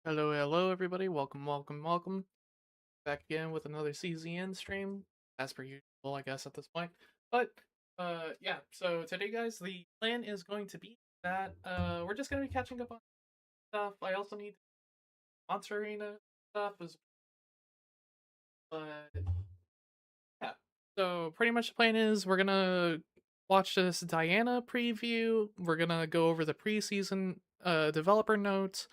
Hello, hello, everybody. Welcome, welcome, welcome. Back again with another CZN stream, as per usual, I guess, at this point. But, yeah, so today, guys, the plan is going to be that, we're just going to be catching up on stuff. I also need Monster Arena stuff, but, yeah. So, pretty much the plan is we're going to watch this Diana preview. We're going to go over the preseason, developer notes.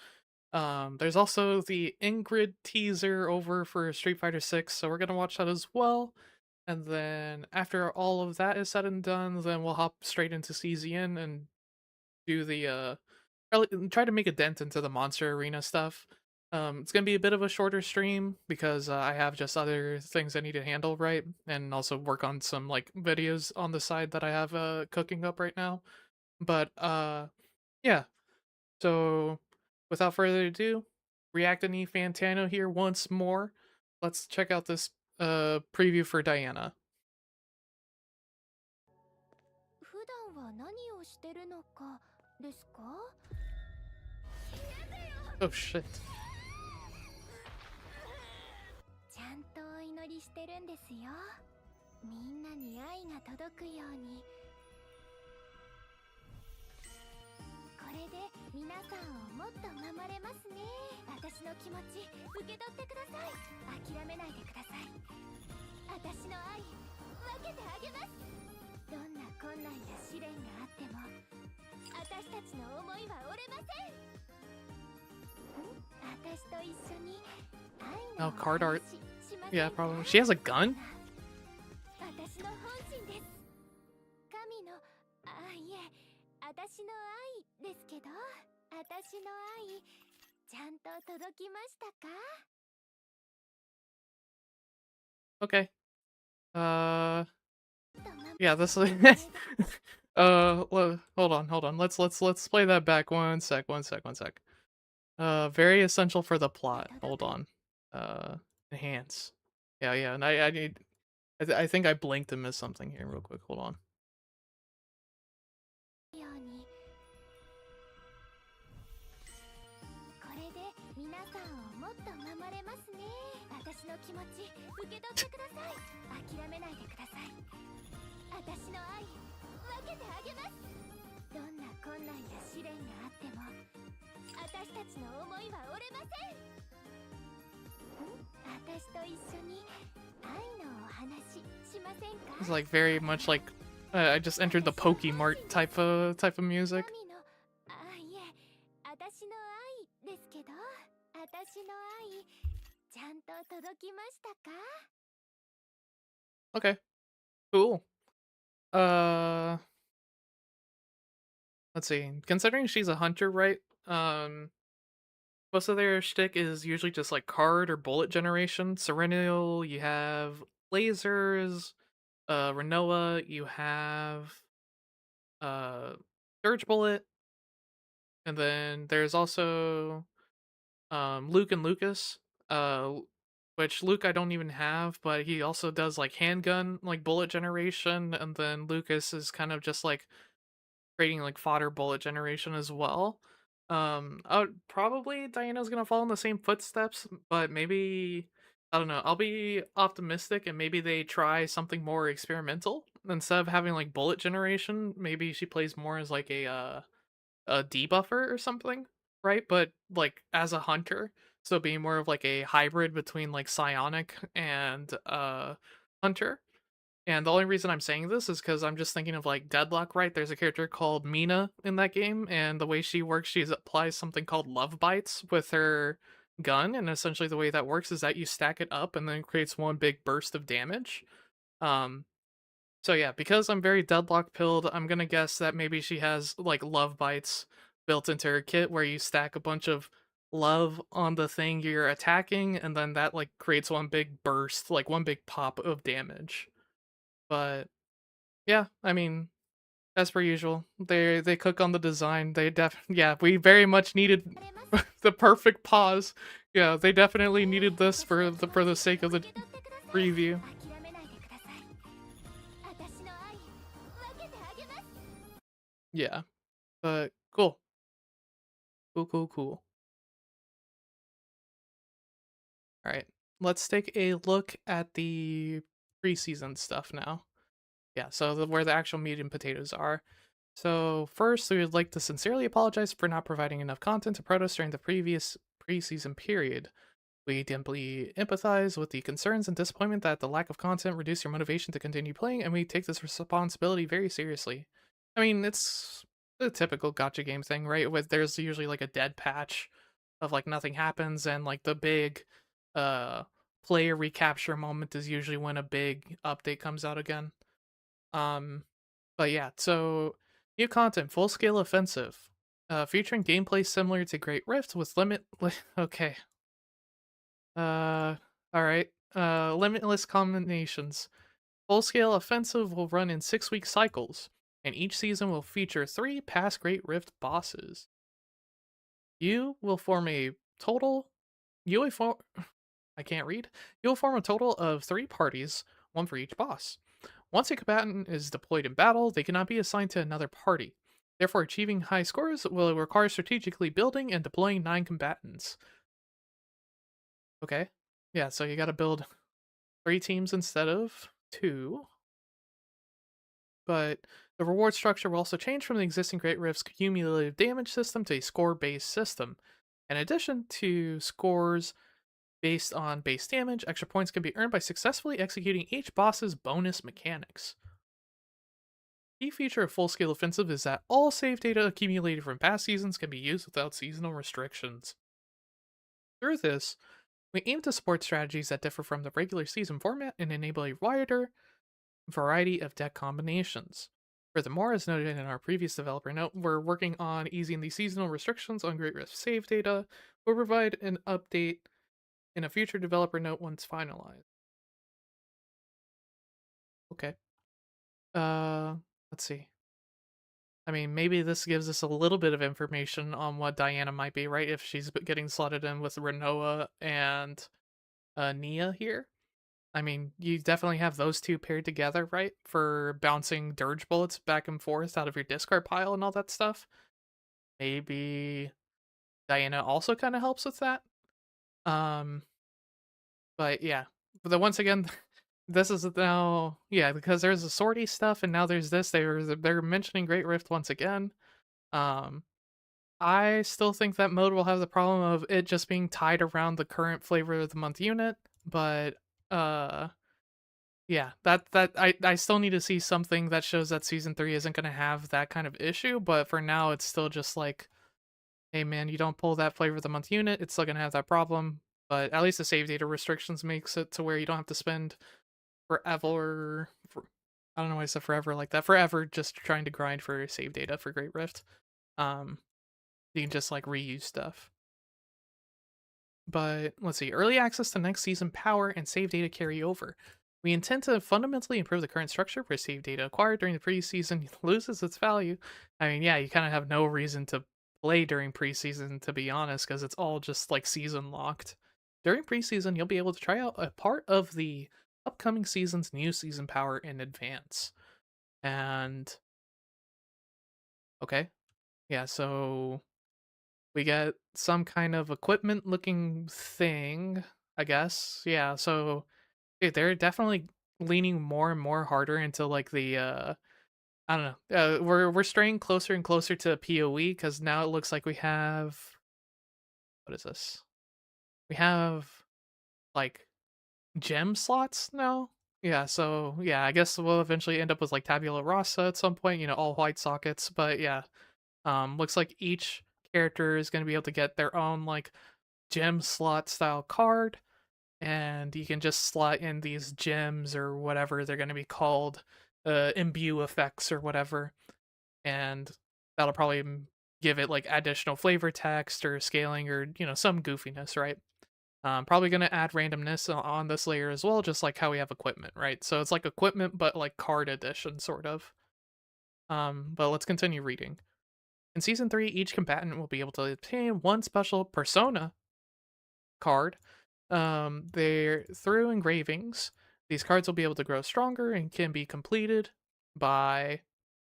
There's also the Ingrid teaser over for Street Fighter 6, so we're gonna watch that as well. And then after all of that is said and done, then we'll hop straight into CZN and do the try to make a dent into the Monster Arena stuff. It's gonna be a bit of a shorter stream because I have just other things I need to handle, right, and also work on some like videos on the side that I have cooking up right now. But yeah, so, without further ado, Reactini Fantano here once more. Let's check out this preview for Diana. 普段は何をしてるのかですか？ Oh shit. ちゃんとお祈りしてるんですよ。みんなに愛が届くように。これで皆さんをもっと守れますね。私の気持ち受け取ってください。諦めないでください。私の愛分けてあげます。どんな困難や試練があっても私たちの思いは折れません。私と一緒に愛 Oh, のお card art. 話しませ Yeah, んか？ probably. She has a gun? 私の本心です。神のいえ、私の愛ですけど、私の愛ちゃんと届きましたか？ Okay. Uh, とま yeah, this hold on. Let's play that back one sec. Very essential for the plot. Hold on. Enhance. Yeah, and I need I think I blinked and missed something here real quick. Hold on. ようにこれで皆さんをもっと守れますね。私の気持ち受け取ってください。諦めないでください。私の愛分けてあげます。どんな困難や試練があっても私たちの思いは折れません。私と一緒に愛のお話しませんか？ It's like very much like I just entered the Pokemart type of music. 神のいえ、私の愛ですけど、私の愛ちゃんと届きましたか？ Okay, cool. Uh, let's see. Considering she's a hunter, right? Most of their shtick is usually just like card or bullet generation. Serenial, you have lasers. Renoa, you have uh Surge Bullet, and then there's also Luke and Lucas. Which Luke I don't even have, but he also does like handgun, like bullet generation, and then Lucas is kind of just like creating like fodder bullet generation as well. I would probably Diana's gonna follow in the same footsteps, but maybe I don't know. I'll be optimistic and maybe they try something more experimental instead of having like bullet generation. Maybe she plays more as like a debuffer or something, right? But like as a hunter, so being more of like a hybrid between like psionic and hunter. And the only reason I'm saying this is because I'm just thinking of like Deadlock, right? There's a character called Mina in that game, and the way she works, she applies something called love bites with her gun, and essentially the way that works is that you stack it up and then it creates one big burst of damage. Um, so yeah, because I'm very Deadlock pilled, I'm gonna guess that maybe she has like love bites built into her kit where you stack a bunch of love on the thing you're attacking, and then that like creates one big burst, like one big pop of damage. But yeah, I mean, as per usual, they cook on the design. Yeah, we very much needed 折れます。 the perfect pause. Yeah, they definitely needed this 私の for the 気持ち sake of the 受け取ってください。 preview. 諦めないでください。私の愛分けてあげます。 Yeah, but cool. Cool. All right, let's take a look at the preseason stuff now. Yeah, so where the actual meat and potatoes are. So first, we would like to sincerely apologize for not providing enough content to Protoss during the previous preseason period. We deeply empathize with the concerns and disappointment that the lack of content reduced your motivation to continue playing, and we take this responsibility very seriously. I mean, it's the typical gotcha game thing, right? With there's usually like a dead patch of like nothing happens, and like the big uh player recapture moment is usually when a big update comes out again. Um, but yeah, so new content, full scale offensive, featuring gameplay similar to Great Rift with okay, uh, all right. Limitless combinations. Full scale offensive will run in 6 week cycles, and each season will feature three past Great Rift bosses. You will form a total. You will form. I can't read. You will form a total of three parties, one for each boss. Once a combatant is deployed in battle, they cannot be assigned to another party. Therefore, achieving high scores will require strategically building and deploying nine combatants. Okay. Yeah, so you gotta build three teams instead of two, but the reward structure will also change from the existing Great Rift's cumulative damage system to a score based system. In addition to scores based on base damage, extra points can be earned by successfully executing each boss's bonus mechanics. Key feature of Full Scale Offensive is that all save data accumulated from past seasons can be used without seasonal restrictions. Through this, we aim to support strategies that differ from the regular season format and enable a wider variety of deck combinations. Furthermore, as noted in our previous developer note, we're working on easing the seasonal restrictions on Great Rift save data. We'll provide an update in a future developer note once finalized. Okay. Uh, let's see. I mean, maybe this gives us a little bit of information on what Diana might be, right? If she's getting slotted in with Renoa and Nia here. I mean, you definitely have those two paired together, right? For bouncing dirge bullets back and forth out of your discard pile and all that stuff. Maybe Diana also kind of helps with that. Um, but yeah, but once again, this is now because there's the sortie stuff and now there's this. They're mentioning Great Rift once again. Um, I still think that mode will have the problem of it just being tied around the current flavor of the month unit, but uh yeah, I still need to see something that shows that season 3 isn't going to have that kind of issue, but for now it's still just like, hey man, you don't pull that flavor of the month unit, it's still going to have that problem, but at least the save data restrictions makes it to where you don't have to spend forever I don't know why I said forever like that, forever just trying to grind for save data for Great Rift. Um you can just like reuse stuff. But let's see, early access to next season power and save data carry over. We intend to fundamentally improve the current structure where save data acquired during the preseason loses its value. I mean, yeah, you kind of have no reason to play during preseason, to be honest, because it's all just like season locked. During preseason, you'll be able to try out a part of the upcoming season's new season power in advance. And okay, yeah, so we get some kind of equipment looking thing, I guess. Yeah, so dude, they're definitely leaning more and more harder into like the I don't know. We're straying closer and closer to PoE because now it looks like we have what is this? We have like gem slots now. Yeah, so yeah, I guess we'll eventually end up with like tabula rasa at some point, all white sockets. But yeah, looks like each character is going to be able to get their own like gem slot style card, and you can just slot in these gems or whatever they're going to be called, imbue effects or whatever, and that'll probably give it like additional flavor text or scaling or some goofiness, right? Probably going to add randomness on this layer as well, just like how we have equipment, right? So it's like equipment but like card edition sort of. But let's continue reading. In season 3, each combatant will be able to obtain one special persona card. They're through engravings. These cards will be able to grow stronger and can be completed by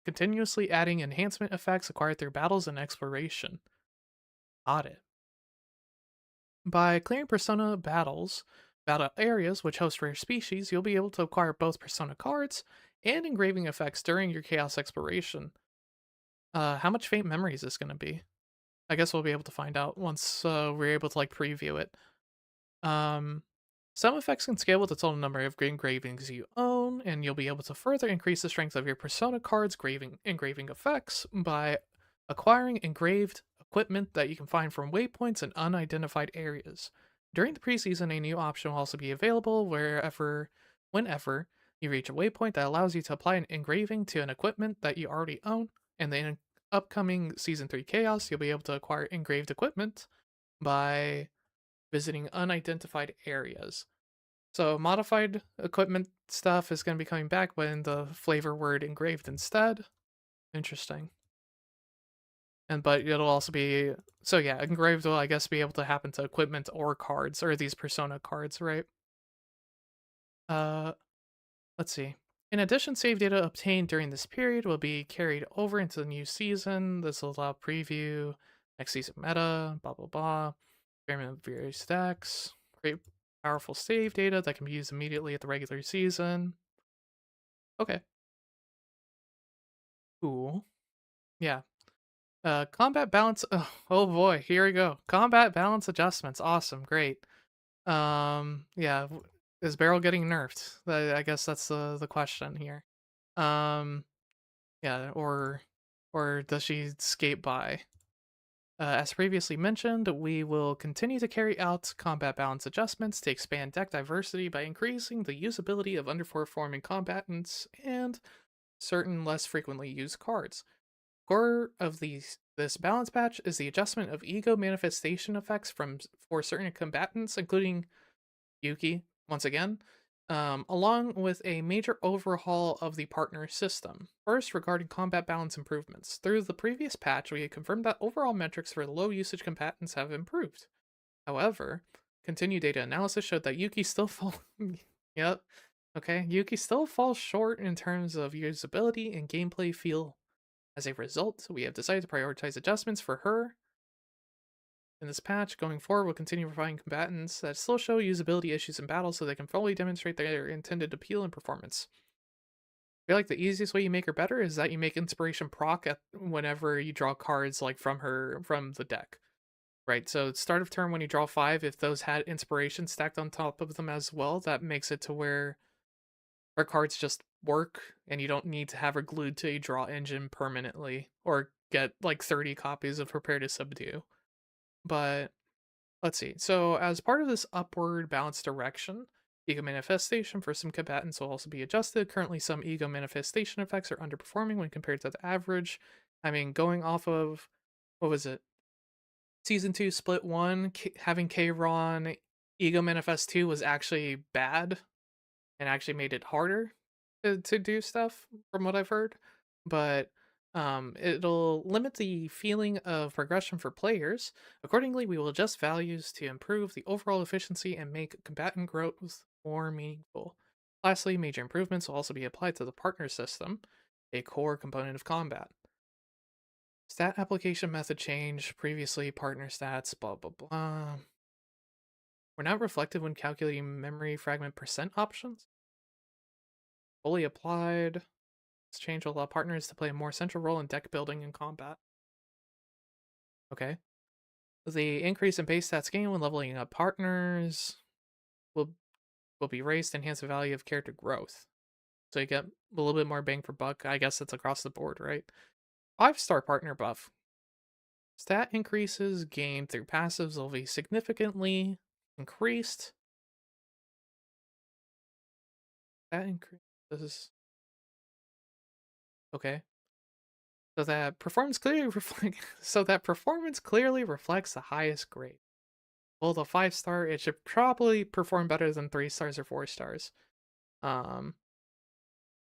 continuously adding enhancement effects acquired through battles and exploration. Got it. By clearing Persona battle areas which host rare species, you'll be able to acquire both Persona cards and engraving effects during your Chaos exploration. How much faint memory is this going to be? I guess we'll be able to find out once we're able to like preview it. Um, some effects can scale with the total number of engravings you own, and you'll be able to further increase the strength of your Persona card's engraving effects by acquiring engraved equipment that you can find from waypoints in unidentified areas. During the preseason, a new option will also be available whenever you reach a waypoint that allows you to apply an engraving to an equipment that you already own. And then in upcoming Season 3 Chaos, you'll be able to acquire engraved equipment by visiting unidentified areas. So modified equipment stuff is going to be coming back, but in the flavor word engraved instead. Interesting. And but it'll also be so yeah, engraved will I guess be able to happen to equipment or cards or these persona cards, right? Uh let's see. In addition, save data obtained during this period will be carried over into the new season. This will allow preview, next season meta, blah blah blah. Experiment with various decks. Create powerful save data that can be used immediately at the regular season. Okay. Cool. Yeah. Combat balance. Oh boy, here we go. Combat balance adjustments. Awesome. Great. Yeah. Is Beryl getting nerfed? I guess that's the question here. Um, yeah. Or does she skate by? As previously mentioned, we will continue to carry out combat balance adjustments to expand deck diversity by increasing the usability of underperforming combatants and certain less frequently used cards. Core of this balance patch is the adjustment of ego manifestation effects for certain combatants, including Yuki, once again, along with a major overhaul of the partner system. First, regarding combat balance improvements. Through the previous patch, we had confirmed that overall metrics for low usage combatants have improved. However, continued data analysis showed that Yuki still fall. Yep. Okay, Yuki still falls short in terms of usability and gameplay feel. As a result, we have decided to prioritize adjustments for her in this patch. Going forward, we'll continue refining combatants that still show usability issues in battle so they can fully demonstrate their intended appeal and performance. I feel like the easiest way you make her better is that you make inspiration proc at whenever you draw cards like from the deck. Right. So start of turn when you draw 5, if those had inspiration stacked on top of them as well, that makes it to where her cards just work and you don't need to have her glued to a draw engine permanently or get like 30 copies of Prepare to Subdue. But let's see. So, as part of this upward balance direction, ego manifestation for some combatants will also be adjusted. Currently, some ego manifestation effects are underperforming when compared to the average. I mean, going off of what was it? Season 2 split 1, having K-Ron ego manifest 2 was actually bad and actually made it harder to do stuff from what I've heard. But it'll limit the feeling of progression for players. Accordingly, we will adjust values to improve the overall efficiency and make combatant growth more meaningful. Lastly, major improvements will also be applied to the partner system, a core component of combat. Stat application method change, previously partner stats, blah blah blah. Were not reflected when calculating memory fragment percent options. Fully applied. This change will allow partners to play a more central role in deck building and combat. Okay. The increase in base stats gained when leveling up partners will will be raised to enhance the value of character growth. So you get a little bit more bang for buck. I guess that's across the board, right? 5-star partner buff. Stat increases gained through passives will be significantly increased. That increase. This is okay. So that performance clearly reflects the highest grade. Well, the 5-star, it should probably perform better than 3 stars or 4 stars. Um,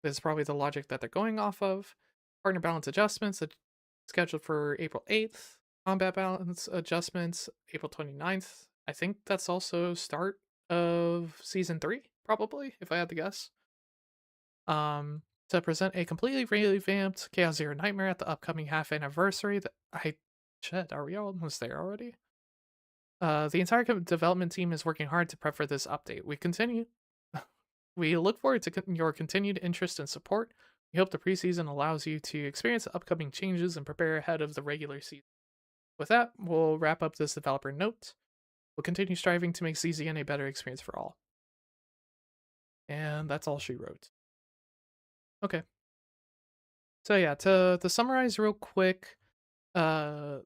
this is probably the logic that they're going off of. Partner balance adjustments scheduled for April 8th. Combat balance adjustments April 29th. I think that's also start of season 3, probably, if I had to guess. To present a completely revamped Chaos Zero Nightmare at the upcoming half anniversary. Shit, are we almost there already? The entire development team is working hard to prep for this update. We look forward to your continued interest and support. We hope the preseason allows you to experience the upcoming changes and prepare ahead of the regular season. With that, we'll wrap up this developer note. We'll continue striving to make CZN a better experience for all. And that's all she wrote. Okay. So yeah, to summarize real quick, uh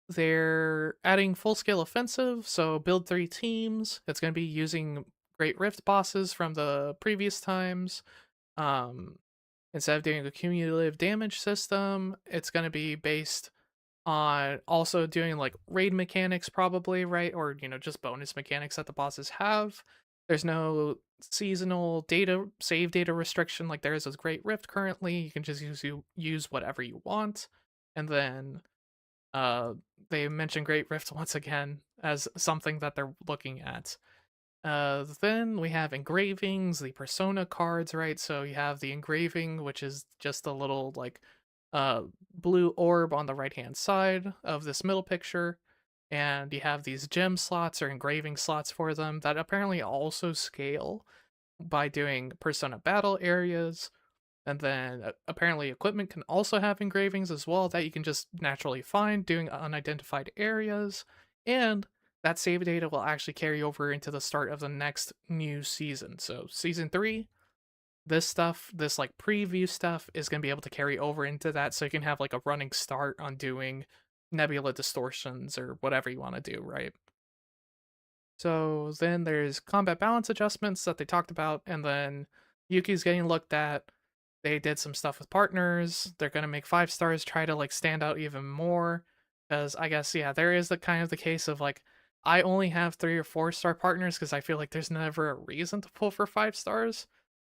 they're adding full scale offensive, so build 3 teams. It's going to be using Great Rift bosses from the previous times. Um, Instead of doing a cumulative damage system, it's going to be based on also doing like raid mechanics, probably, right? Or, just bonus mechanics that the bosses have. There's no seasonal data save data restriction like there is with Great Rift currently. You can just use whatever you want. And then uh, they mention Great Rift once again as something that they're looking at. Then we have engravings, the persona cards, right? So you have the engraving, which is just a little like blue orb on the right hand side of this middle picture. And you have these gem slots or engraving slots for them that apparently also scale by doing persona battle areas. And then apparently equipment can also have engravings as well that you can just naturally find doing unidentified areas. And that save data will actually carry over into the start of the next new season. So season 3, this stuff, this like preview stuff is going to be able to carry over into that, so you can have like a running start on doing nebula distortions or whatever you want to do, right? So then there's combat balance adjustments that they talked about, and then Yuki's getting looked at. They did some stuff with partners. They're gonna make 5 stars try to like stand out even more. Because I guess yeah, there is the kind of the case of like I only have 3 or 4 star partners because I feel like there's never a reason to pull for 5 stars.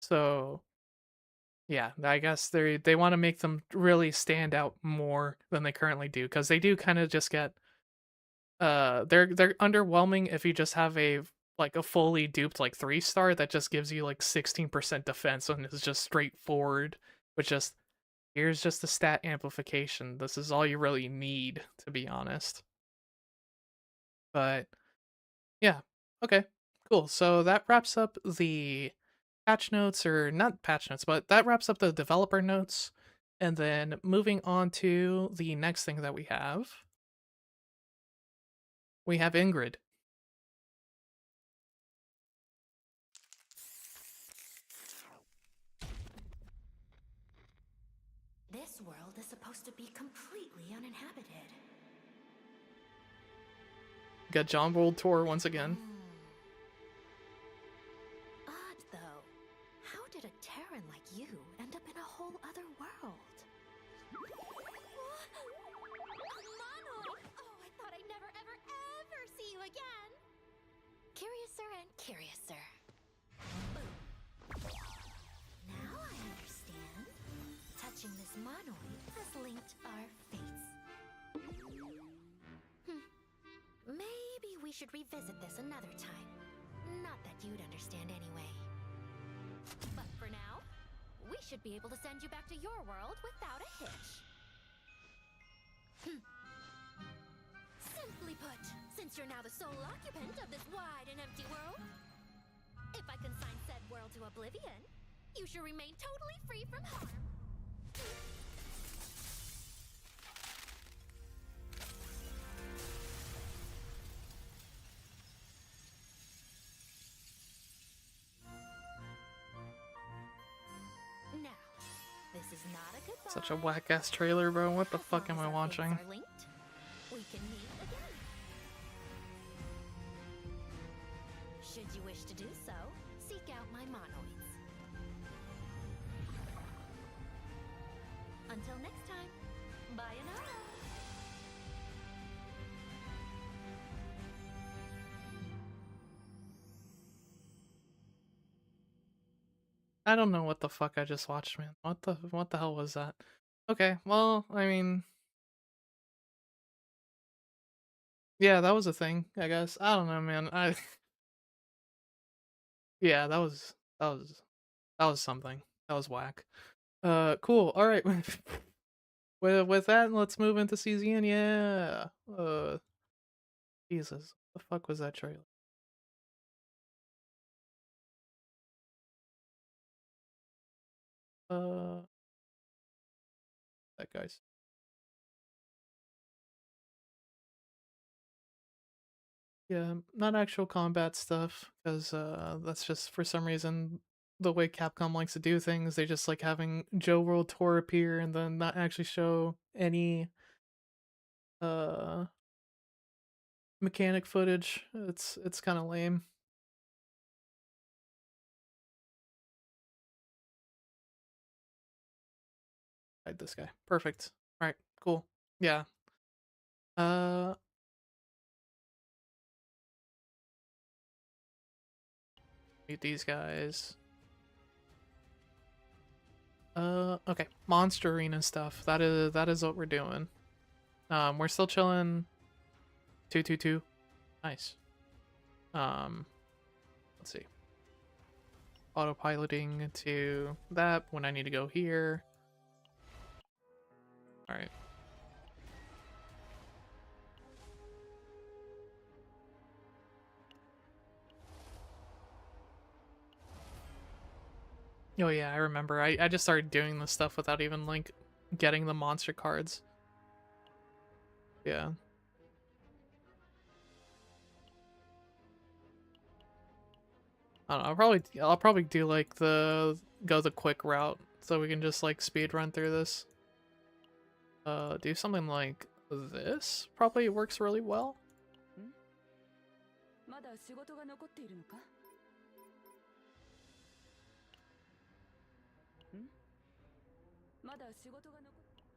So yeah, I guess they want to make them really stand out more than they currently do because they do kind of just get they're underwhelming if you just have a fully duped like 3 star that just gives you like 16% defense and is just straightforward with just here's just the stat amplification. This is all you really need, to be honest. But yeah, okay, cool. So that wraps up the patch notes, or not patch notes, but that wraps up the developer notes. And then moving on to the next thing that we have Ingrid. This world is supposed to be completely uninhabited. Got John World Tour once again. Odd, though. How did a Terran like you end up in a whole other world? Monoid! Oh, I thought I'd never, ever, ever see you again! Curiouser and curiouser. Now I understand. Touching this monoid has linked our fates. Maybe we should revisit this another time. Not that you'd understand anyway. But for now, we should be able to send you back to your world without a hitch. Simply put, since you're now the sole occupant of this wide and empty world, if I consign said world to oblivion, you should remain totally free from harm. Now, this is not a goodbye. Such a whack ass trailer, bro. What the fuck am I watching? We can meet again. Should you wish to do so, seek out my monoids. Until next time, sayonara. I don't know what the fuck I just watched, man. What the hell was that? Okay, well, I mean, yeah, that was a thing, I guess. I don't know, man. Yeah, that was something. That was whack. Cool. All right. With that, let's move into CZN. Yeah. Jesus. The fuck was that trailer? Uh, that guy's. Yeah, not actual combat stuff, because that's just for some reason the way Capcom likes to do things. They just like having Joe World Tour appear and then not actually show any uh mechanic footage. It's kind of lame. Hide this guy. Perfect. All right, cool. Yeah. Uh, meet these guys. Okay. Monster Arena stuff. That is what we're doing. We're still chilling. 222. Nice. Um, let's see. Autopiloting to that when I need to go here. All right. Oh yeah, I remember. I just started doing this stuff without even like getting the monster cards. Yeah. I don't know, I'll probably do like go the quick route so we can just like speed run through this. Do something like this probably works really well.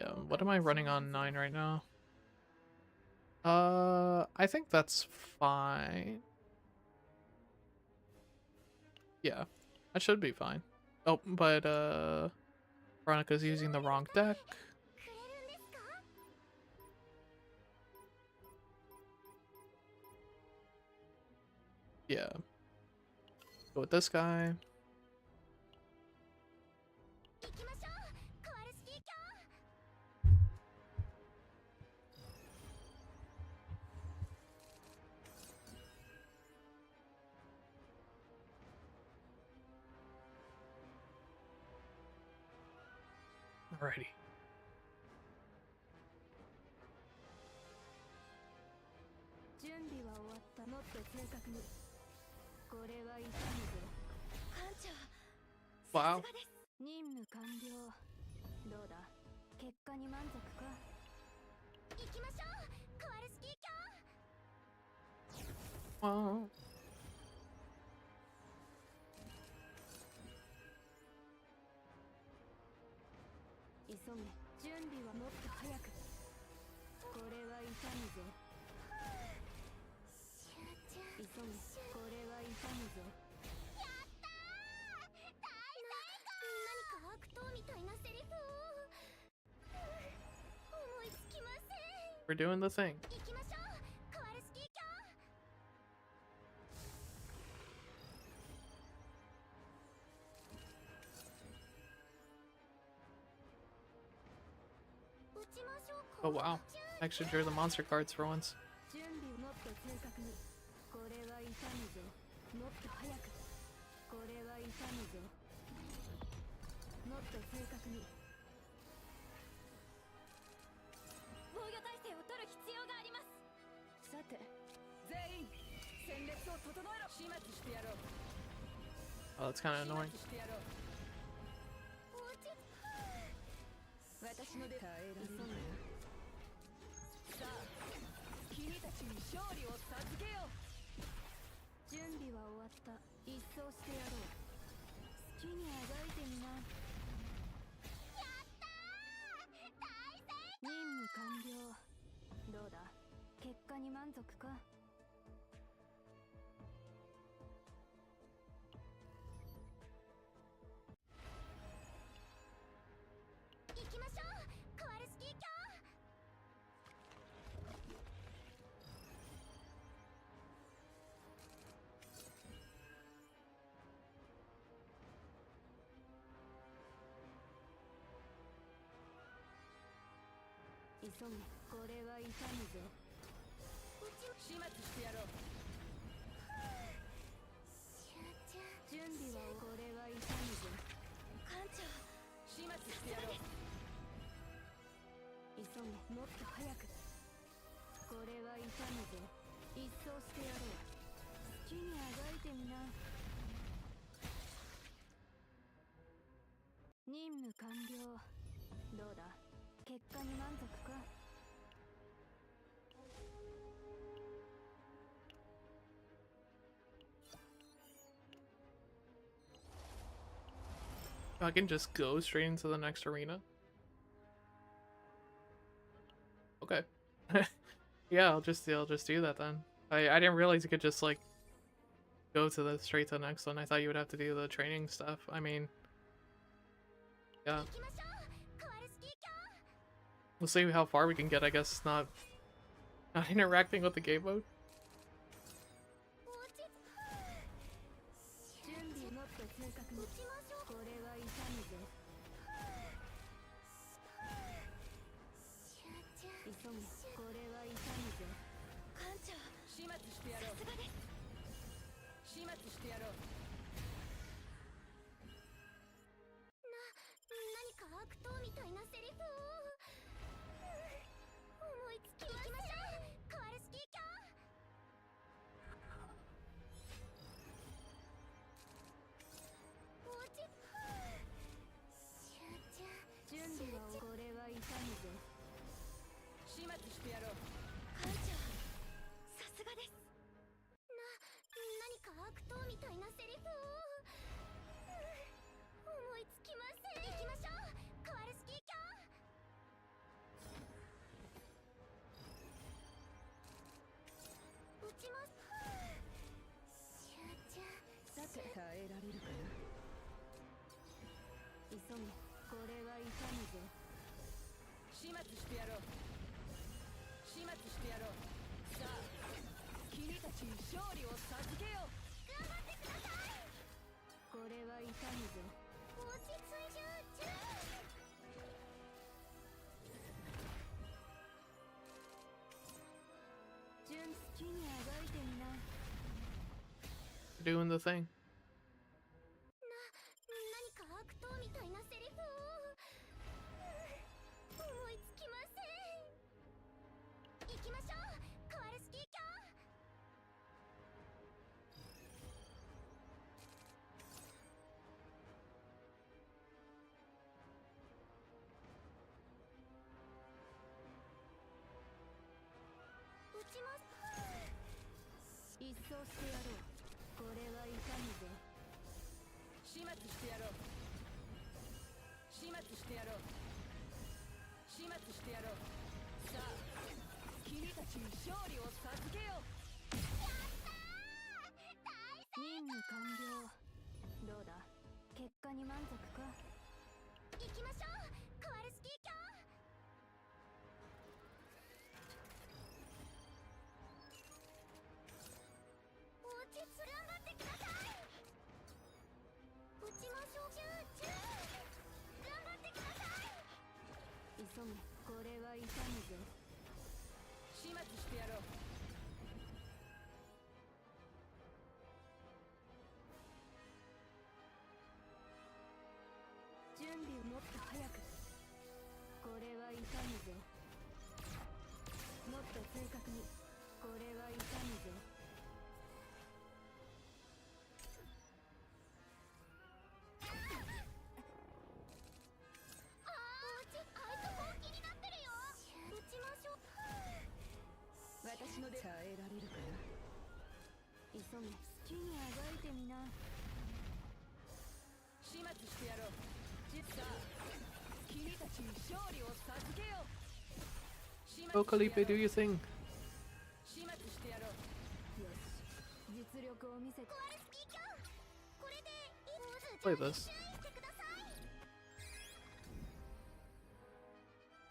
Yeah, what am I running on 9 right now? I think that's fine. Yeah, that should be fine. Oh, but Veronica's using the wrong deck. Yeah. Go with this guy. Alrighty. Wow. Wow. 'We're doing the thing. Oh wow. I actually drew the monster cards for once. Oh, that's kind of annoying. 始末してやろう。準備はこれは痛むぞ。艦長、始末してやろう。急げ、もっと早く。これは痛むぞ。一掃してやろう。好きにあがいてみな。任務完了。どうだ、結果に満足か。I can just go straight into the next arena. Okay. Yeah, I'll just do that then. I didn't realize you could just like go to the straight to the next one. I thought you would have to do the training stuff. I mean, yeah. We'll see how far we can get, I guess, not interacting with the game mode. 何か悪党みたいなセリフを思いつきません。行きましょう、カワルスキー卿。落ち集中。準備はこれは痛むぞ。始末してやろう。艦長、さすがです。何か悪党みたいなセリフを思いつきません。行きましょう、カワルスキー卿。撃ちます。集中。さて耐えられるかな。急げ、これは痛むぞ。始末してやろう。始末してやろう。さあ、君たちに勝利を授けよう。頑張ってください。これは痛むぞ。落ち着い集中。純好きにあがいてみな。Doing the thing. 何か悪党みたいなセリフを思いつきません。行きましょう、カワルスキー卿。撃ちます。一掃してやろう。これは痛むぞ。始末してやろう。始末してやろう。始末してやろう。さあ、君たちに勝利を授けよう。やったー、任務完了。どうだ、結果に満足か。行きましょう、カワルスキー卿。落ち着頑張ってください。撃ちましょう。集中。頑張ってください。急げ、これは痛むぞ。始末してやろう。準備をもっと早く。これは痛むぞ。もっと正確に。これは痛むぞ。私ので耐えられるかな。急げ、好きにあがいてみな。始末してやろう。さあ、君たちに勝利を授けよう。 Oh, Kalipe, do your thing. 始末してやろう。よし、実力を見せて。コアルスキー卿、これで Play this. してください。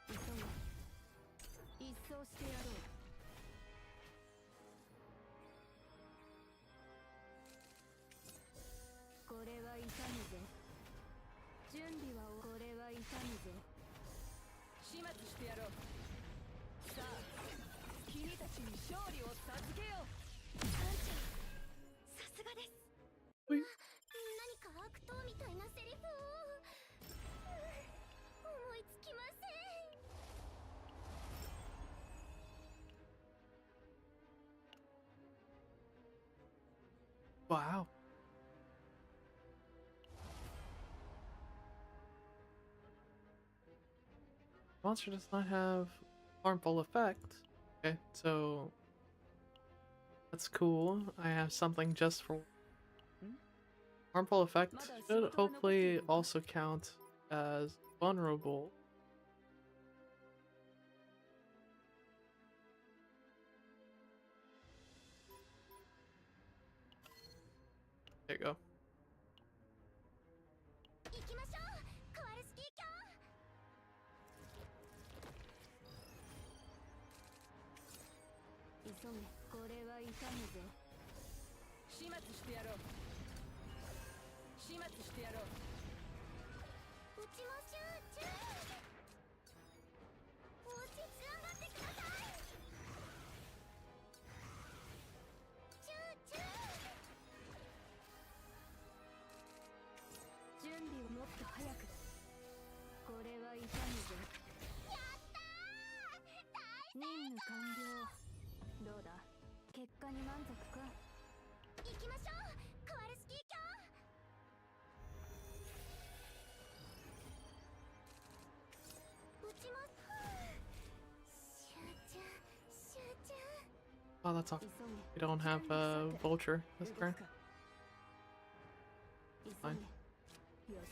急げ、一掃してやろう。これは痛むぞ。準備はこれは痛むぞ。始末してやろう。さあ、君たちに勝利を授けよう。艦長、さすがです。Wait. 何か悪党みたいなセリフを思いつきません。Wow. Monster does not have harmful effect. Okay, so that's cool. I have something just for harmful effect. Should hopefully also count as vulnerable. There you go. 行きましょう、カワルスキー卿。急げ、これは痛むぞ。始末してやろう。始末してやろう。うちも集中。おうち頑張ってください。集中。準備をもっと早く。これは痛むぞ。やったー、任務完了。どうだ、結果に満足か。行きましょう、カワルスキー卿。うちも集中集中。 Oh, that's off. We don't have a vulture this turn. 急げ。よし、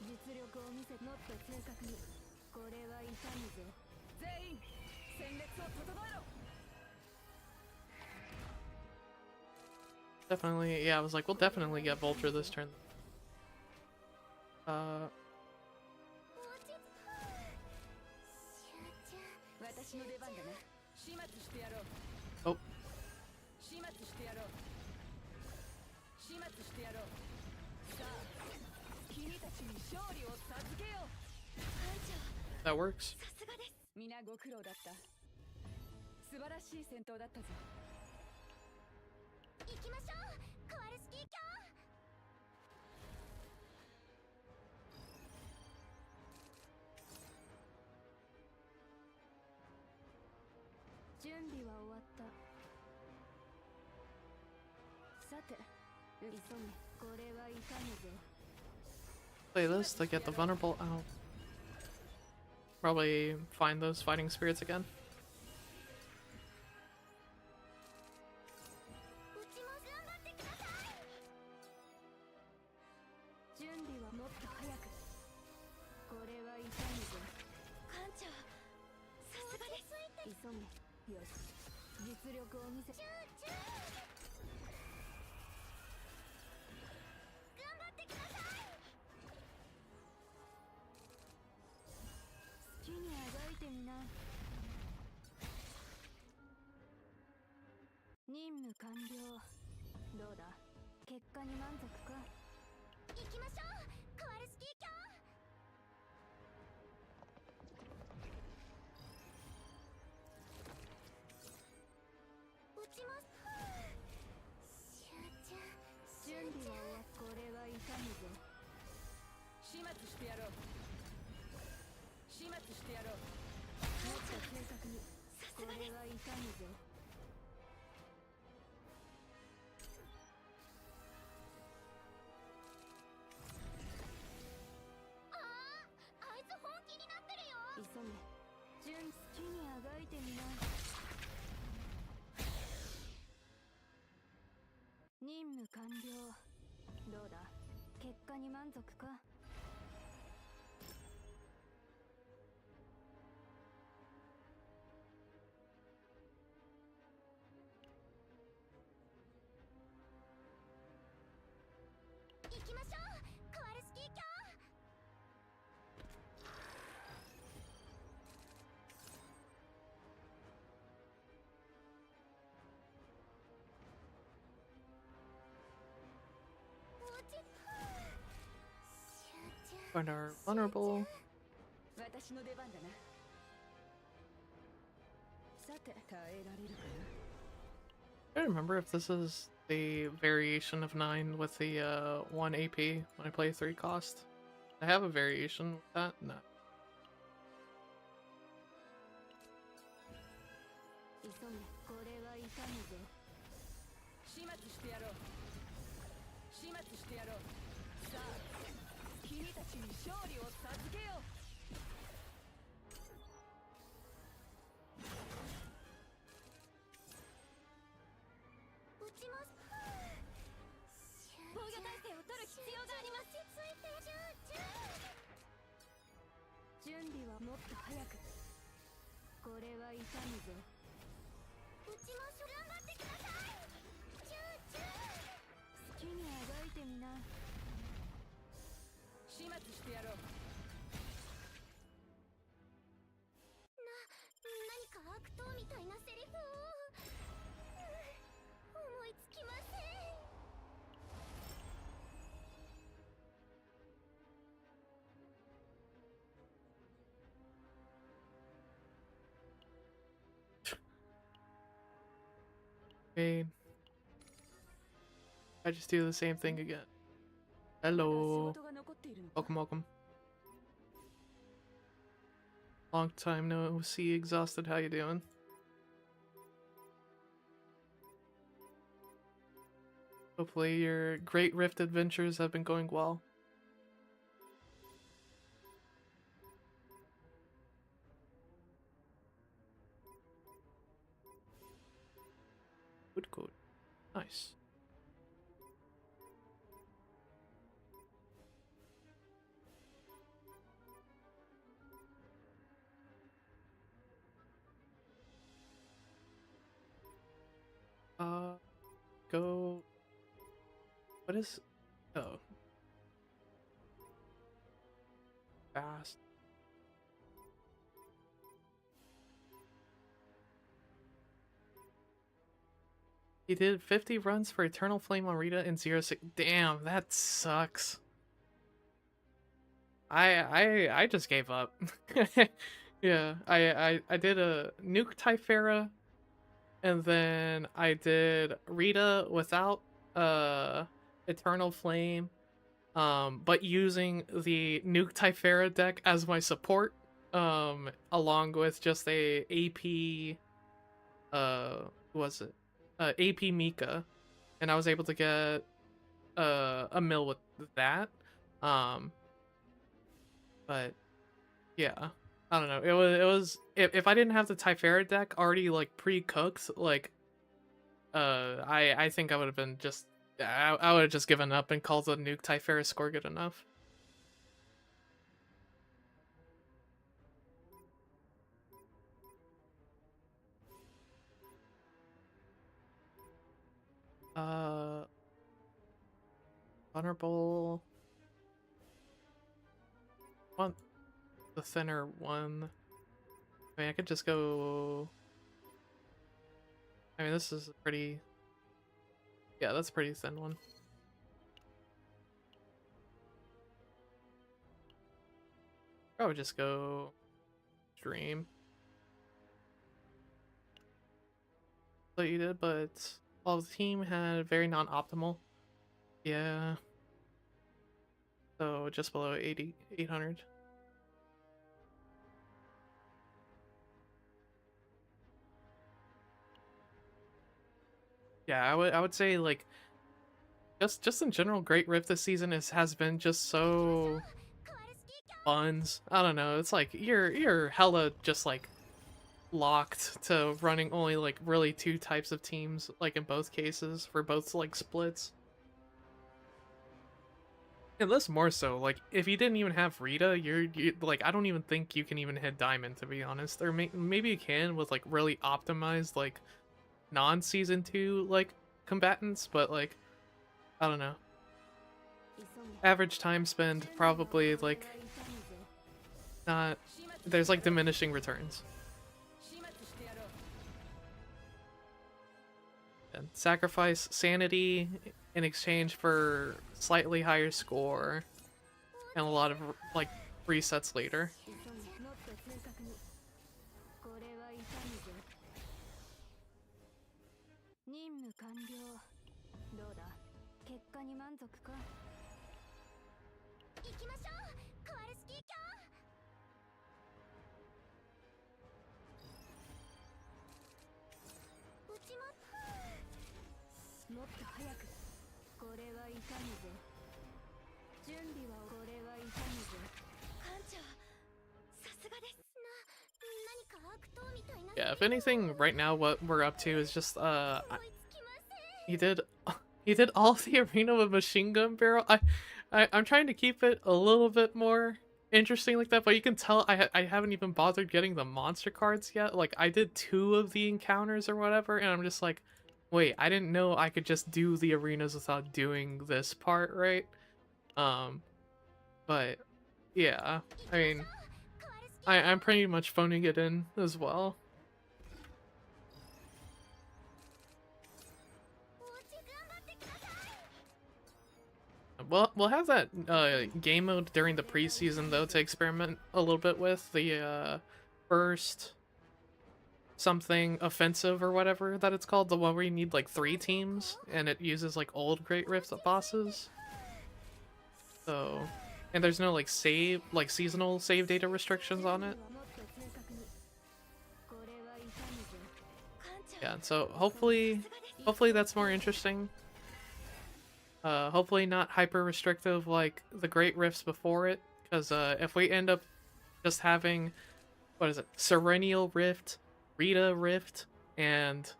実力を見せ、もっと正確に。これは痛むぞ。全員戦列を整えろ。 Definitely, yeah, I was like, we'll definitely get vulture this turn. 私の出番だな。始末してやろう。 Oh. 始末してやろう。始末してやろう。さあ、君たちに勝利を授けよう。艦長、 That works. さすがです。皆ご苦労だった。素晴らしい戦闘だったぞ。行きましょう、カワルスキー卿。準備は終わった。さて、急げ。これは痛むぞ。 Play this to get the vulnerable out. Probably find those fighting spirits again. うちも頑張ってください。準備はもっと早く。これは痛むぞ。艦長、さすがです。急げ。よし、実力を見せ。集中。頑張ってください。好きにあがいてみな。任務完了。どうだ、結果に満足か。行きましょう、カワルスキー卿。うちも集中。準備は終わっ。これは痛むぞ。始末してやろう。始末してやろう。もっと正確に。これは痛むぞ。ああ、あいつ本気になってるよ。急げ。好きにあがいてみな。任務完了。どうだ、結果に満足か。行きましょう、カワルスキー卿。Find our vulnerable. 私の出番だな。さ I don't remember if this is the variation of 9 with the 1 AP when I play 3 cost. I have a variation with that? No. 準備はもっと早く。これは痛むぞ。打ちましょう。頑張ってください。チューチュー。好きにあがいてみな。始末してやろう。何か悪党みたいなセリフを。思いつきません。Okay. I just do the same thing again. Hello. Welcome, welcome. Long time no see, exhausted. How you doing? Hopefully your Great Rift adventures have been going well. Good code. Nice. Go. What is? Oh. Fast. He did 50 runs for Eternal Flame on Rita in 0-6. Damn, that sucks. I just gave up. Yeah, I did a Nuke Typhera, and then I did Rita without Eternal Flame, but using the Nuke Typhera deck as my support, along with just a AP who was it? AP Mika, and I was able to get a mill with that. But yeah, I don't know. It was if I didn't have the Typhera deck already like pre-cooked, like I think I would have been just I would have just given up and called the Nuke Typhera score good enough. Uh, Vulnerable. Want the thinner one. I mean, I could just go. I mean, this is a pretty. Yeah, that's a pretty thin one. Probably just go Dream. What you did, but the team had very non-optimal. Yeah. So just below 800. Yeah, I would say like just in general, Great Rift this season has been just so buns. I don't know. It's like you're hella just like locked to running only like really 2 types of teams, like in both cases for both like splits. And this more so, like if you didn't even have Rita, you like I don't even think you can even hit Diamond, to be honest. Or maybe you can with like really optimized like non-season 2 like combatants, but like I don't know. Average time spent probably like not. There's like diminishing returns. And sacrifice sanity in exchange for slightly higher score and a lot of like resets later. 任務完了。どうだ、結果に満足か。行きましょう、カワルスキー卿。うちも。もっと早く。これは痛むぜ。準備はこれは痛むぜ。艦長、さすがです。何か悪党みたいな。Yeah, if anything, right now what we're up to is just he did he did all of the arena with machine gun barrel. I'm trying to keep it a little bit more interesting like that, but you can tell I haven't even bothered getting the monster cards yet. Like I did 2 of the encounters or whatever, and I'm just like, wait, I didn't know I could just do the arenas without doing this part, right? But yeah, I mean, I'm pretty much phoning it in as well. We'll have that game mode during the preseason though to experiment a little bit with the first something offensive or whatever that it's called, the one where you need like 3 teams and it uses like old Great Rift bosses. So, and there's no like seasonal save data restrictions on it. Yeah, so hopefully that's more interesting. Hopefully not hyper restrictive like the Great Rifts before it, because if we end up just having, what is it, Serenial Rift, Rita Rift, and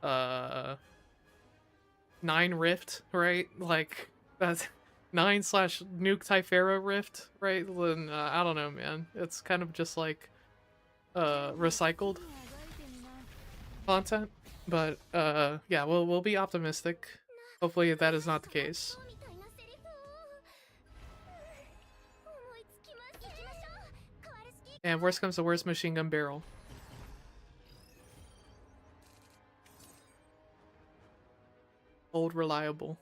9 Rift, right? Like that's 9/Nuke Typhera Rift, right? Then I don't know, man. It's kind of just like recycled content, but yeah, we'll be optimistic. Hopefully that is not the case. And worst comes to worst, machine gun barrel. Old reliable.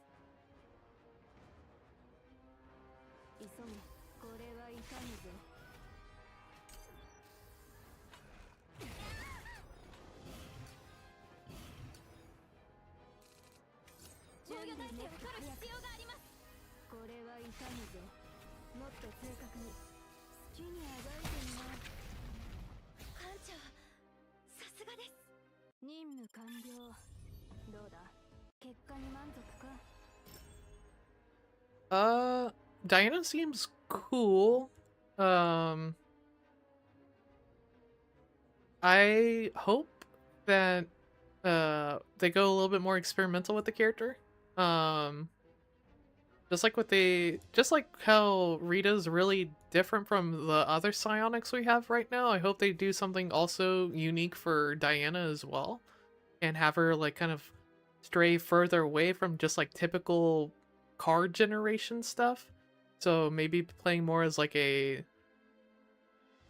Diana seems cool. I hope that they go a little bit more experimental with the character. Just like how Rita's really different from the other psionics we have right now, I hope they do something also unique for Diana as well, and have her like kind of stray further away from just like typical card generation stuff. So maybe playing more as like a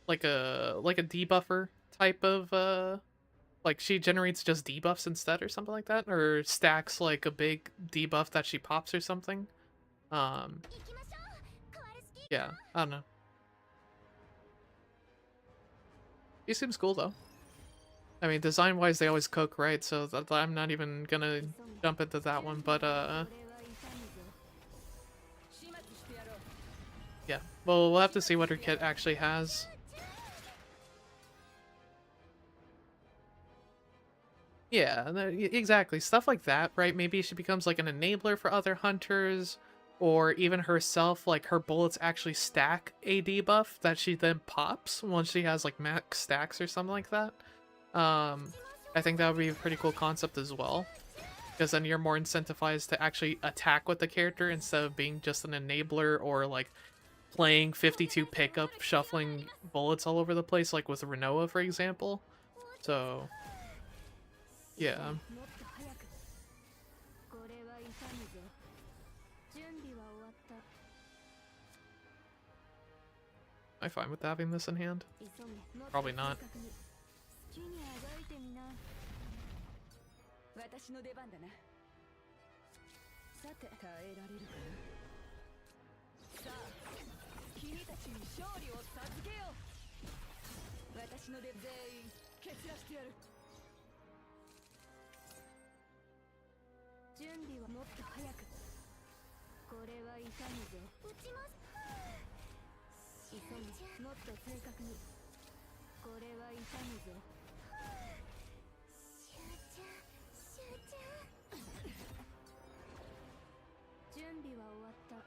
debuffer type of like she generates just debuffs instead or something like that, or stacks like a big debuff that she pops or something. Yeah, I don't know. He seems cool though. I mean, design-wise, they always cook, right? So I'm not even gonna jump into that one, but yeah. Well, we'll have to see what her kit actually has. Yeah, exactly. Stuff like that, right? Maybe she becomes like an enabler for other hunters, or even herself, like her bullets actually stack a debuff that she then pops once she has like max stacks or something like that. I think that would be a pretty cool concept as well, because then you're more incentivized to actually attack with the character instead of being just an enabler or like playing 52 pickup, shuffling bullets all over the place, like with Renoa, for example. So yeah. Am I fine with having this in hand? Probably not.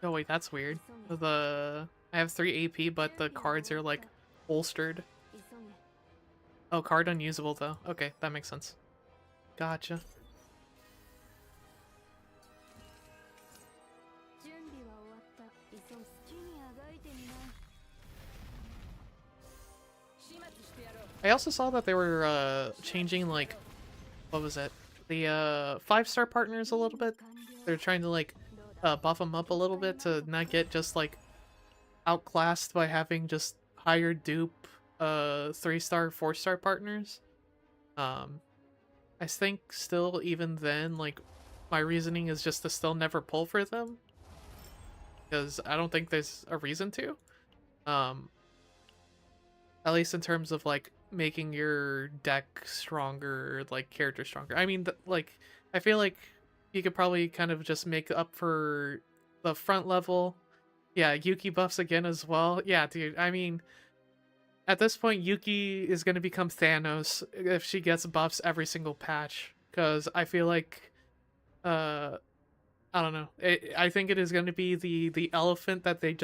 Oh wait, that's weird. I have 3 AP, but the cards are like holstered. Oh, card unusable though. Okay, that makes sense. Gotcha. I also saw that they were changing like what was it? The 5-star partners a little bit. They're trying to like buff them up a little bit to not get just like outclassed by having just higher dupe 3-star, 4-star partners. Um I think still even then like my reasoning is just to still never pull for them because I don't think there's a reason to. Um at least in terms of like making your deck stronger, like character stronger. I mean, like I feel like you could probably kind of just make up for the front level. Yeah, Yuki buffs again as well. Yeah, dude. I mean, at this point, Yuki is going to become Thanos if she gets buffs every single patch. Because I feel like, uh, I don't know. I think it is going to be the elephant that they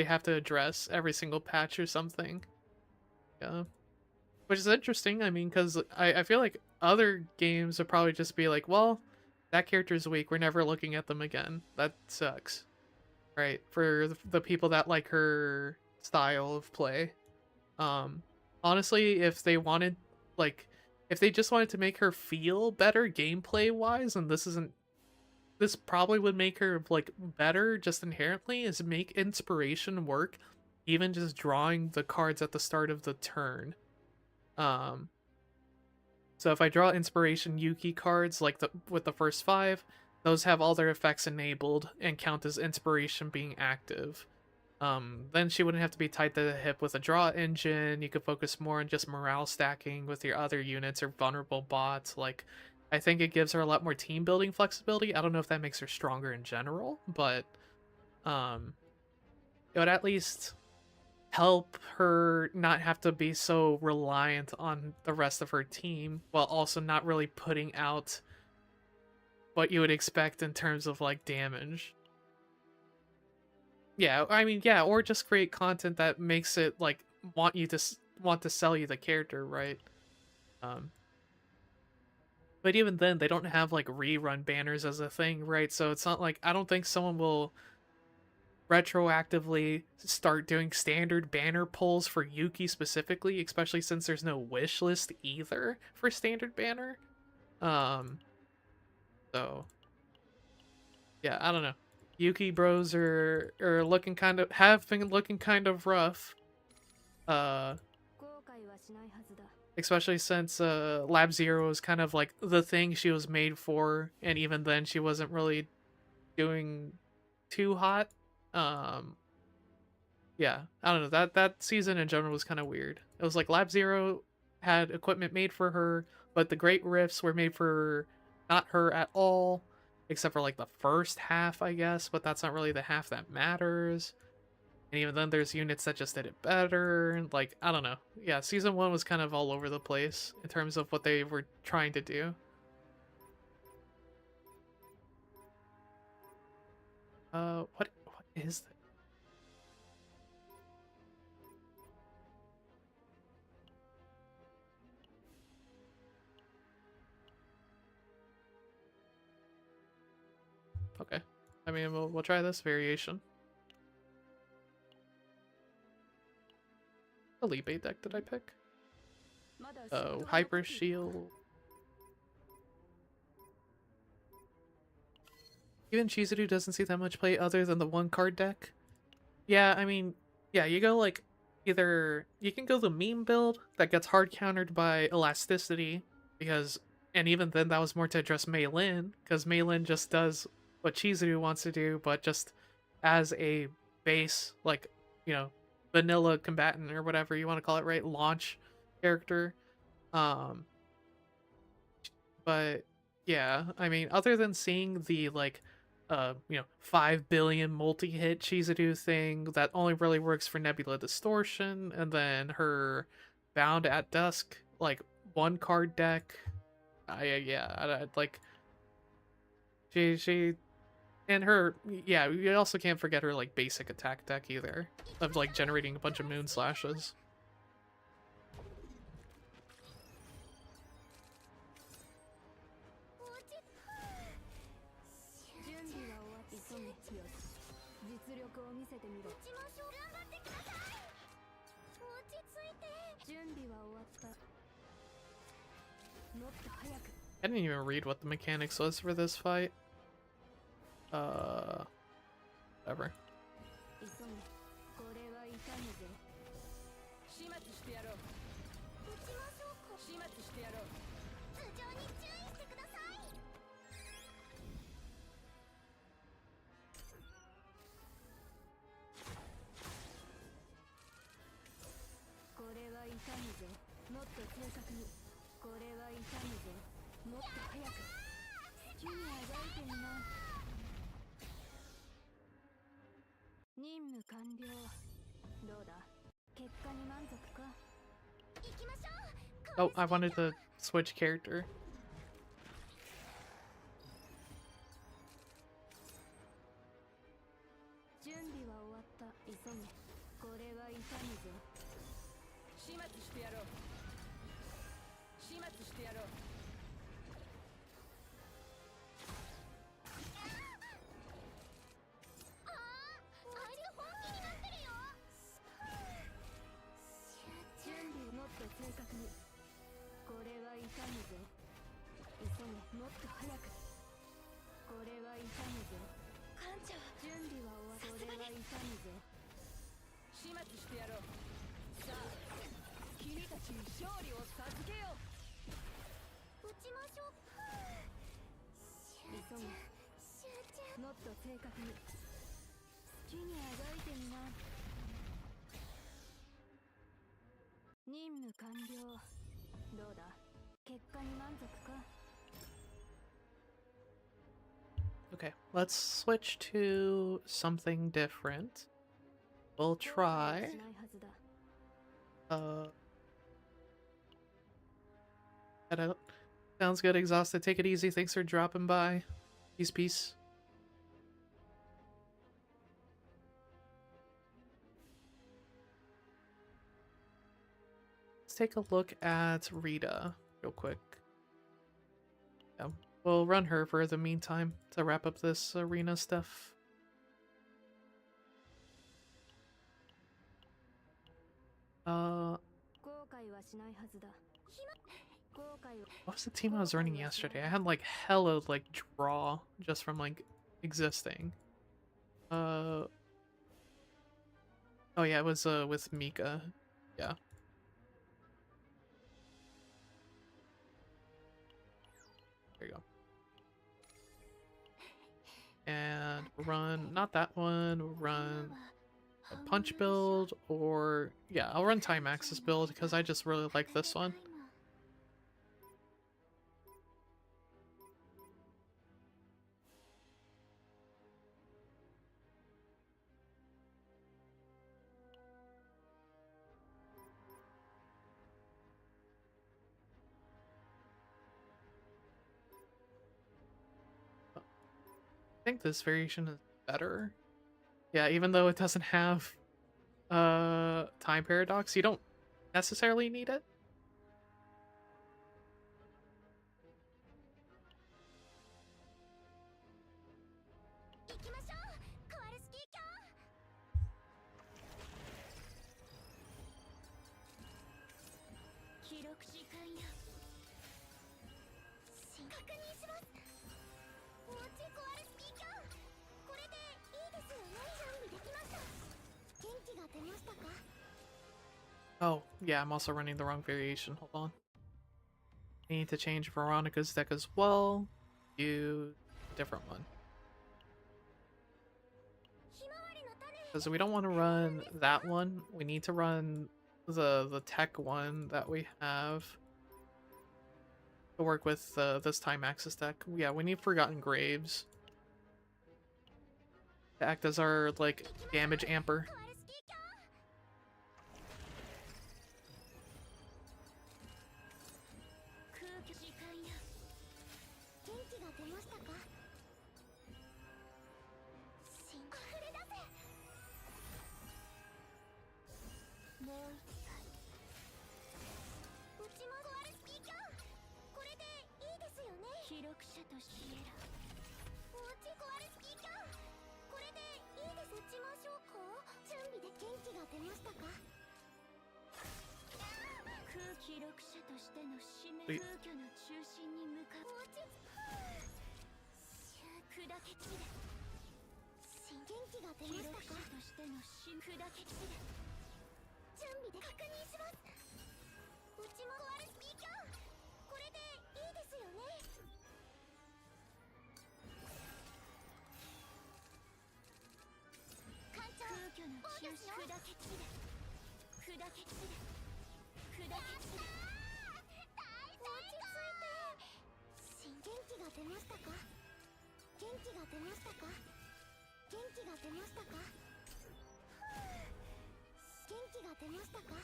have to address every single patch or something. Yeah. Which is interesting, I mean, because I feel like other games would probably just be like, well, that character's weak, we're never looking at them again. That sucks. Right? For the people that like her style of play. Um, Honestly, if they wanted, like, if they just wanted to make her feel better gameplay-wise, and this probably would make her, like, better just inherently, is make inspiration work, even just drawing the cards at the start of the turn. Um, so if I draw inspiration Yuki cards like with the first 5, those have all their effects enabled and count as inspiration being active. Then she wouldn't have to be tied to the hip with a draw engine. You could focus more on just morale stacking with your other units or vulnerable bots. Like, I think it gives her a lot more team building flexibility. I don't know if that makes her stronger in general, but um, it would at least help her not have to be so reliant on the rest of her team while also not really putting out what you would expect in terms of like damage. Yeah, I mean, yeah, or just create content that makes it like want to sell you the character, right? Um but even then they don't have like rerun banners as a thing, right? So it's not like I don't think someone will retroactively start doing standard banner pulls for Yuki specifically, especially since there's no wish list either for standard banner. Um, so yeah, I don't know. Yuki bros are looking kind of have been looking kind of rough. Uh, Especially since Lab Zero is kind of like the thing she was made for, and even then she wasn't really doing too hot. Um, Yeah, I don't know. That season in general was kind of weird. It was like Lab Zero had equipment made for her, but the Great Rifts were made for not her at all, except for like the first half, I guess. But that's not really the half that matters. And even then, there's units that just did it better. Like I don't know. Yeah, season 1 was kind of all over the place in terms of what they were trying to do. What is that? Okay, I mean we'll try this variation. The Libe deck did I pick? Oh, Hyper Shield. Even Chizuru doesn't see that much play other than the 1-card deck. Yeah, I mean, yeah, you go like either you can go the meme build that gets hard countered by elasticity because, and even then that was more to address Mei Lin because Mei Lin just does what Chizuru wants to do, but just as a base, like, you know, vanilla combatant or whatever you want to call it, right? Launch character. Um, but Yeah, I mean, other than seeing the like, 5 billion multi-hit Chizuru thing that only really works for Nebula Distortion, and then her Bound at Dusk like one card deck. Like she and her, yeah. You also can't forget her like basic attack deck either, of like generating a bunch of moon slashes. 準備は終わって急げよし実力を見せてみろ打ちましょう頑張ってください落ち着いて準備は終わったもっと早く I didn't even read what the mechanics was for this fight. Whatever. 急げこれは痛むぞ始末してやろう打ちましょうか始末してやろう頭上に注意してくださいこれは痛むぞもっと正確にこれは痛むぞもっと早く好きにあがいてみな任務完了どうだ結果に満足か行きましょう Oh, I wanted to switch character. 準備は終わった急げこれは痛むぞ始末してやろう始末してやろう準備をもっと正確にこれは痛むぞ急げもっと早くこれは痛むぞ艦長準備は終わったこれは痛むぞ始末してやろうさあ君たちに勝利を授けよう打ちましょう急げもっと正確に好きにあがいてみな任務完了どうだ結果に満足か Okay, let's switch to something different. We'll try. Head out. Sounds good, exhausted. Take it easy. Thanks for dropping by. Peace, peace. Let's take a look at Rita real quick. Yeah, we'll run her for the meantime to wrap up this arena stuff. What was the team I was running yesterday? I had like hella like draw just from like existing. Oh yeah, it was with Mika. Yeah. There you go. And run, not that one, run a punch build, or yeah, I'll run time axis build because I just really like this one. I think this variation is better. Yeah, even though it doesn't have time paradox, you don't necessarily need it. Oh, yeah, I'm also running the wrong variation. Hold on. I need to change Veronica's deck as well. Use a different one. Because we don't want to run that one. We need to run the tech one that we have. to work with this time axis deck. Yeah, we need Forgotten Graves to act as our like damage amper. 記録者としての使命 Sweet. 空虚の中心に向かう落ち砕け散れ元気が出ましたか記録者としての使命砕け散れ準備で確認しますうちも壊れスピーカーこれでいいですよね艦長空虚の中心砕け散れ砕け散れ砕け散れ元気が出ましたか元気が出ましたか元気が出ましたか元気が出ましたか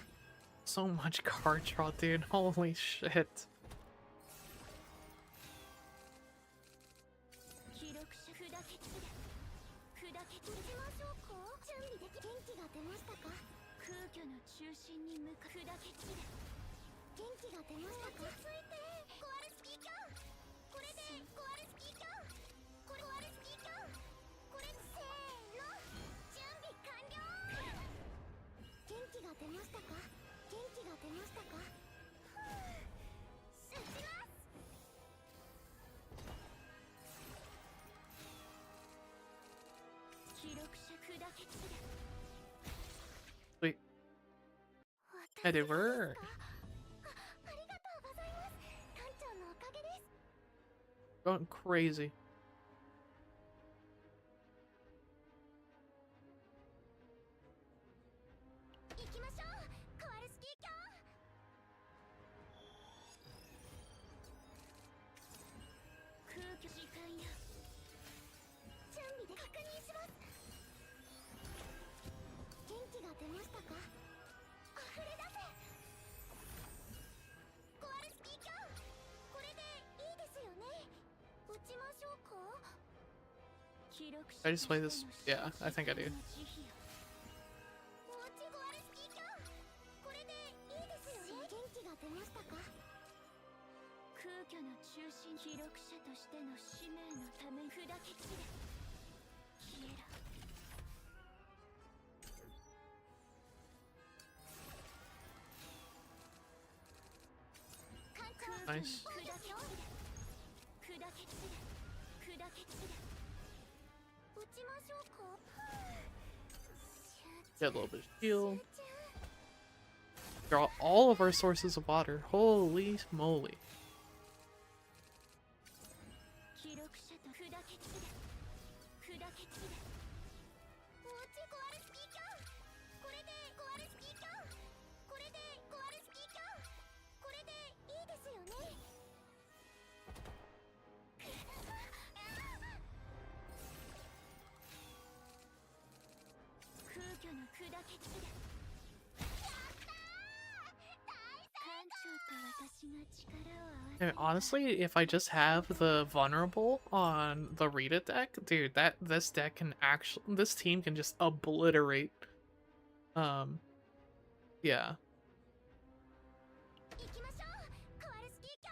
So much card draw, dude. Holy shit. 記録者砕け散れ砕け散れましょうか準備でき元気が出ましたか空虚の中心に向か砕け散れ元気が出ましたか落ち着いて壊れスピーカーこれで壊れスピーカーこれ壊れスピーカーこれせーの準備完了元気が出ましたか元気が出ましたか撃ちます記録者砕け散れ Sweet. That did work. ありがとうございます艦長のおかげです Going crazy. 行きましょうコアルスキー卿空虚時間や準備で確認します元気が出ましたか溢れ出せコアルスキー卿これでいいですよね撃ちましょうか記録者 I just play this. Yeah, I think I do. 空虚の中心記録者としての使命のため砕け散れ消えろ Nice. 砕け散れ砕け散れ砕け散れ撃ちましょうか Get a little bit of shield. Draw all of our sources of water. Holy moly. 記録者と砕け散れ砕け散れおうち壊れスピーカーこれで壊れスピーカーこれで壊れスピーカーこれでいいですよね空虚の砕け散れ And honestly, if I just have the vulnerable on the read it deck, dude, this deck can actually, this team can just obliterate. Yeah. 行きましょうコアルスキー卿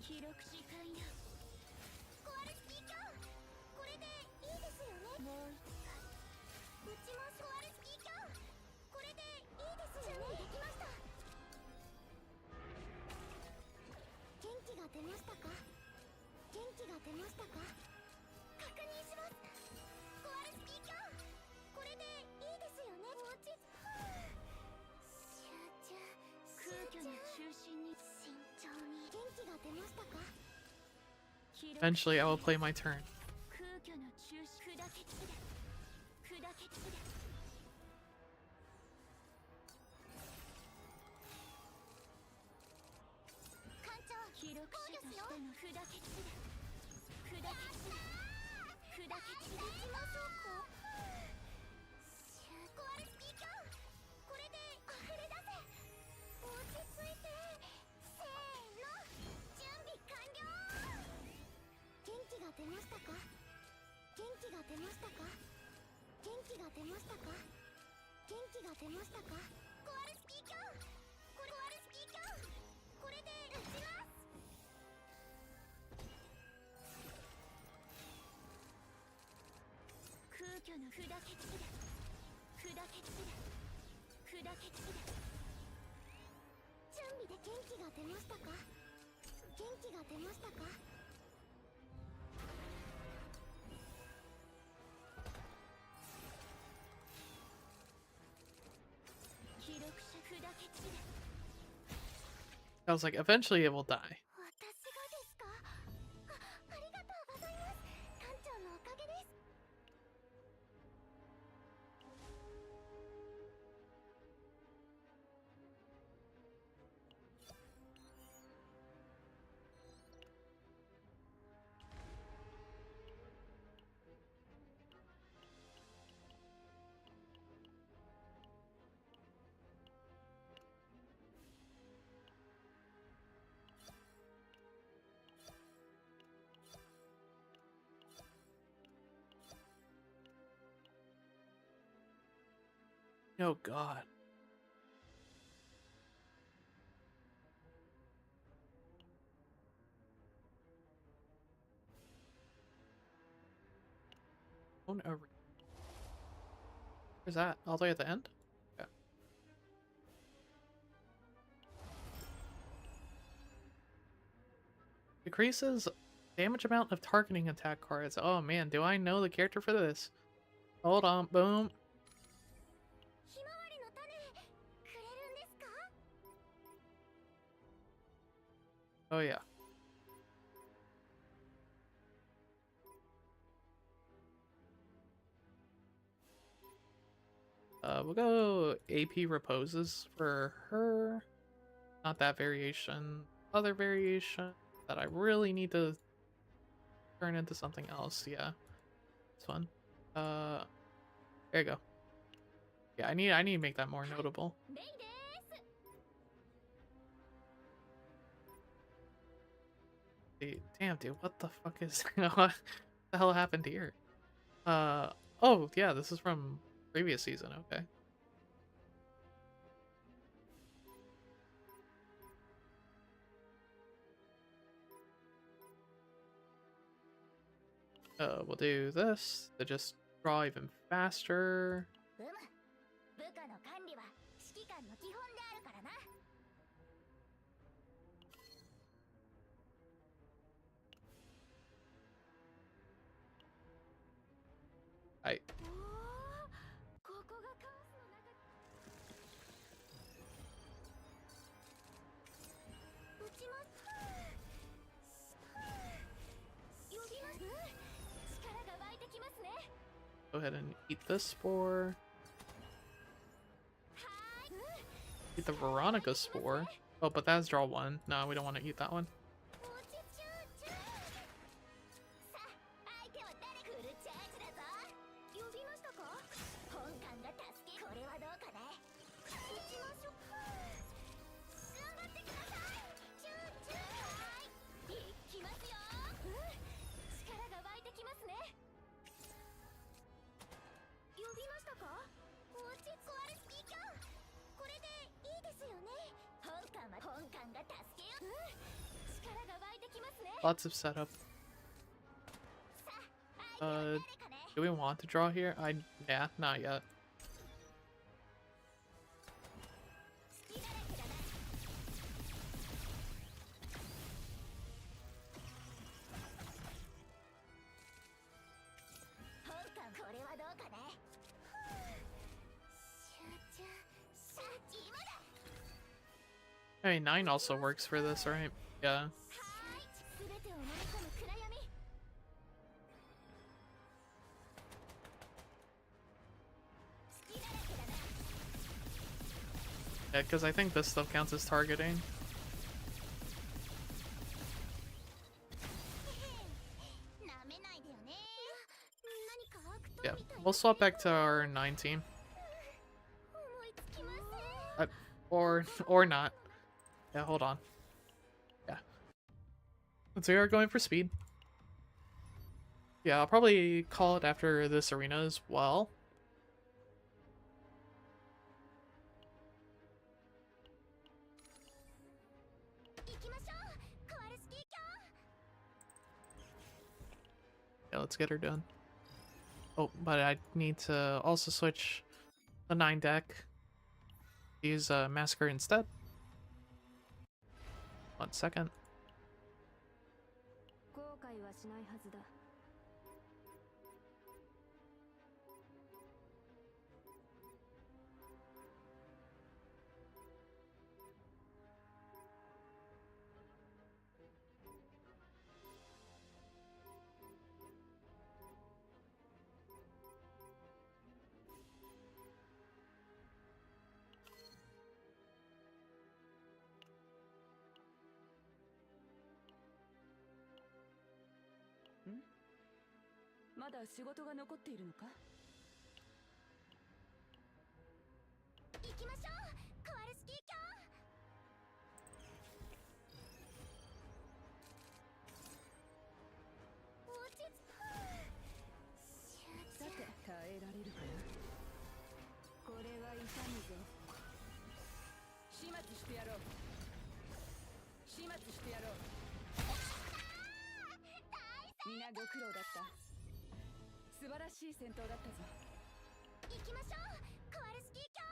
記録時間やコアルスキー卿これでいいですよねもう一回うちもコアルスキー卿これでいいですよね準備できました元気が出ましたか元気が出ましたか確認しますコアルスキー卿これでいいですよね落ち集中空虚の中心に慎重に元気が出ましたか Eventually, I will play my turn. 空虚の中心砕け散れ砕け散れ I was like, eventually it will die. Oh god. Oh no. Where's that? All the way at the end? Yeah. Decreases damage amount of targeting attack cards. Oh man, do I know the character for this? Hold on, boom. Oh yeah. We'll go AP reposes for her. Not that variation. Other variation that I really need to turn into something else. Yeah, this one. There you go. Yeah, I need to make that more notable. Damn, dude, what the fuck is what the hell happened here? Oh yeah, this is from previous season. Okay. We'll do this to just draw even faster. I go ahead and eat this spore. Eat the Veronica spore. Oh, but that's draw one. No, we don't want to eat that one. Lots of setup. Do we want to draw here? Yeah, not yet. I mean, 9 also works for this, right? Yeah. Yeah, because I think this stuff counts as targeting. Yeah, we'll swap back to our 9 team. Or not. Yeah, hold on. Yeah. So we are going for speed. Yeah, I'll probably call it after this arena as well. Yeah, let's get her done. Oh, but I need to also switch the 9 deck. Use Massacre instead. 1 second. 後悔はしないはずだ。まだ仕事が残っているのか？行きましょう、コアルスキー卿。落ち着く。さて、耐えられるかな。これは痛むぞ。始末してやろう。始末してやろう。皆ご苦労だった。素晴らしい戦闘だったぞ。行きましょう、コアルスキー卿。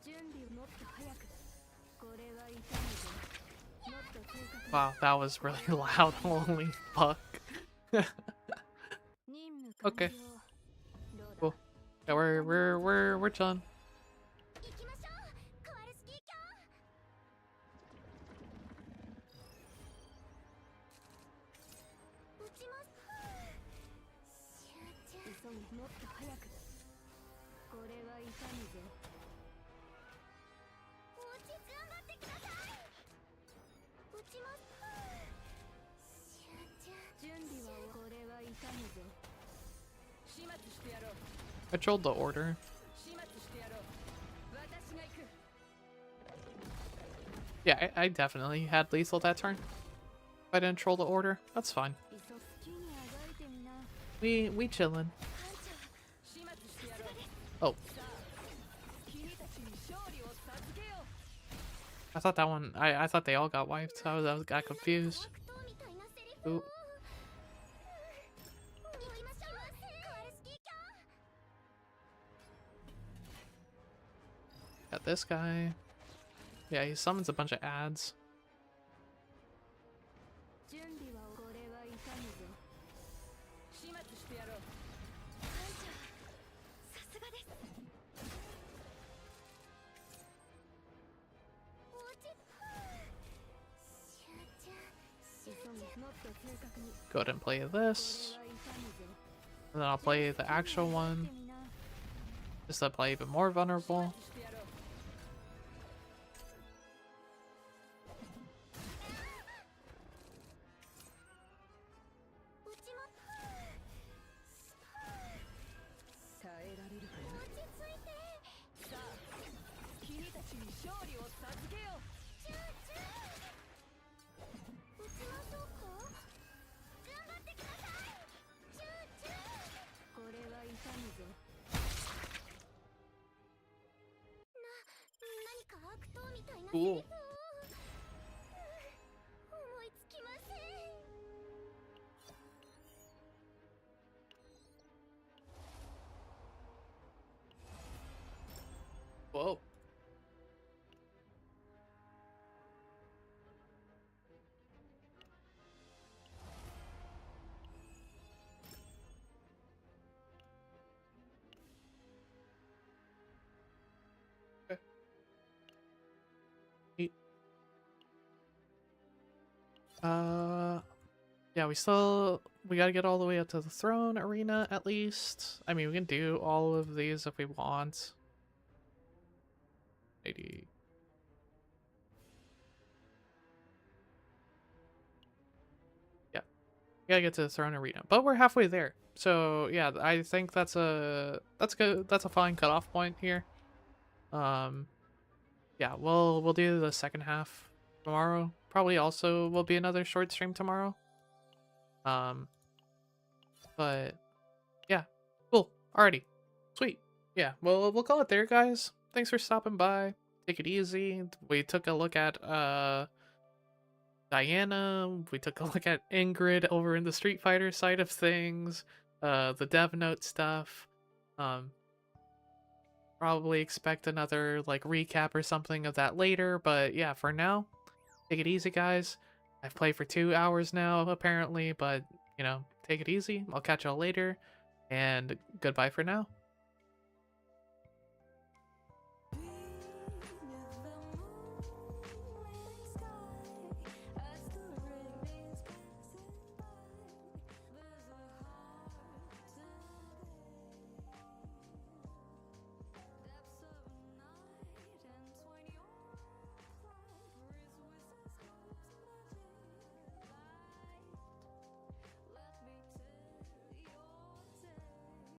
準備をもっと早く。これは痛むぞ。もっと正確に。Wow, that was really loud. Holy fuck. Okay. Cool. Yeah, we're done. 行きましょう、コアルスキー卿。撃ちます。集中。急ぎ、もっと早く。これは痛むぞ。頑張ってください。撃ちます。集中。準備はこれは痛むぞ。始末してやろう。I trolled the order. 始末してやろう。私が行く。 Yeah, I definitely had lethal that turn. If I didn't troll the order, that's fine. We chillin'. Oh. I thought that one. I thought they all got wiped. I got confused. Ooh. Got this guy. Yeah, he summons a bunch of ads. Go ahead and play this. And then I'll play the actual one. Just to play even more vulnerable. Cool. Whoa. Okay. Neat. Yeah, we gotta get all the way up to the throne arena at least. I mean, we can do all of these if we want. 80. gotta get to the throne arena, but we're halfway there. So yeah, I think that's good. That's a fine cutoff point here. Um, yeah, we'll do the second half tomorrow. Probably also will be another short stream tomorrow. Um, but yeah, cool. Alrighty, sweet. Yeah, well, we'll call it there, guys. Thanks for stopping by. Take it easy. We took a look at Diana. We took a look at Ingrid over in the Street Fighter side of things. The Dev Note stuff. Um, Probably expect another like recap or something of that later. But yeah, for now, take it easy, guys. I've played for 2 hours now, apparently, but take it easy. I'll catch y'all later, and goodbye for now.